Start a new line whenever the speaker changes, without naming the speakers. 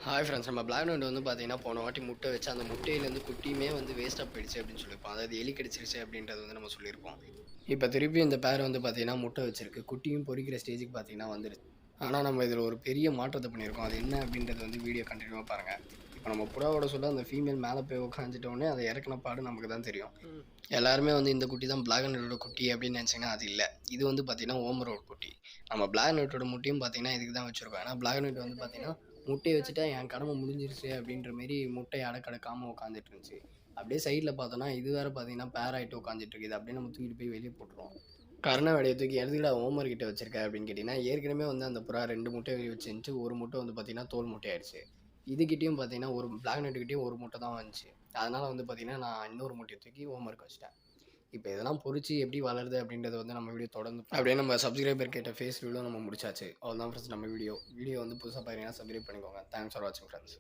Hi friends. நம்ம black note வந்து பார்த்தீங்கன்னா, போன வாட்டி முட்டை வச்சு அந்த முட்டையிலேருந்து குட்டியுமே வந்து வேஸ்ட்டாக போயிடுச்சு அப்படின்னு சொல்லியிருப்போம். அதாவது எலி கடிச்சிருச்சு அப்படின்றது வந்து நம்ம சொல்லியிருப்போம். இப்போ திருப்பி இந்த பேர் வந்து பார்த்தீங்கன்னா, முட்டை வச்சிருக்கு. குட்டியும் பொரிக்கிற ஸ்டேஜுக்கு பார்த்தீங்கன்னா வந்துருச்சு. ஆனால் நம்ம இதில் ஒரு பெரிய மாற்றத்தை பண்ணியிருக்கோம். அது என்ன அப்படின்றது வந்து வீடியோ கண்டினியூவாக பாருங்கள். இப்போ நம்ம புறாவோட சொல்ல அந்த ஃபீமேல் மேலே போய் உட்காந்துட்டோடனே அதை இறக்குன பாடு நமக்கு தான் தெரியும். எல்லாருமே வந்து இந்த குட்டி தான் பிளாக் அண்ட் ஒயிட்டோட குட்டி அப்படின்னு நினச்சிங்கன்னா அது இல்லை. இது வந்து பார்த்தீங்கன்னா ஓமரோட குட்டி. நம்ம பிளாக் அண்ட் ஒயிட்டோட முட்டையும் பார்த்தீங்கன்னா இதுக்கு தான் வச்சுருக்கோம். ஏன்னா பிளாக் அண்ட் ஒயிட் வந்து பார்த்தீங்கன்னா முட்டைய வச்சுட்டா என் கடமை முடிஞ்சிருச்சு அப்படின்ற மாரி முட்டைய அடக்கடக்காம உட்காந்துட்டு இருந்துச்சு. அப்படியே சைடில் பார்த்தோன்னா இது வேற பார்த்தீங்கன்னா பேர் ஆகிட்டு உட்காந்துட்டு இருக்குது. அப்படியே நம்ம தூக்கிட்டு போய் வெளியே போட்டுருவோம். கர்ண வேலையை தூக்கி எதுக்குடா ஹோம்ஒர்க் கிட்ட வச்சிருக்க அப்படின்னு கேட்டிங்கன்னா, ஏற்கனவே வந்து அந்த புறா 2 முட்டை வச்சுருந்துச்சு. 1 முட்டை வந்து பார்த்தீங்கன்னா தோல் முட்டையாயிடுச்சு. இதுகிட்டயும் பார்த்தீங்கன்னா ஒரு பிளாக் நெட்கிட்டயும் 1 முட்டை தான் வந்துச்சு. அதனால வந்து பார்த்தீங்கன்னா நான் இன்னொரு முட்டைய தூக்கி ஹோம்ஒர்க் வச்சுட்டேன். இப்ப இதெல்லாம் பொரிச்சு எப்படி வளருது அப்படின்றத வந்து நம்ம வீடியோ தொடர்ந்து அப்படியே நம்ம சப்ஸ்கிரைபர் கேட்ட ஃபேஸ் ரிவ்யூலும் நம்ம முடிச்சாச்சு. அவ்வளோதான் ஃப்ரெண்ட்ஸ் நம்ம வீடியோ. வீடியோ வந்து புதுசா பார்க்குறீங்கன்னா சப்ஸ்கிரைப் பண்ணிக்கோங்க. தேங்க்ஸ் ஃபார் வாட்சிங் ஃப்ரெண்ட்ஸ்.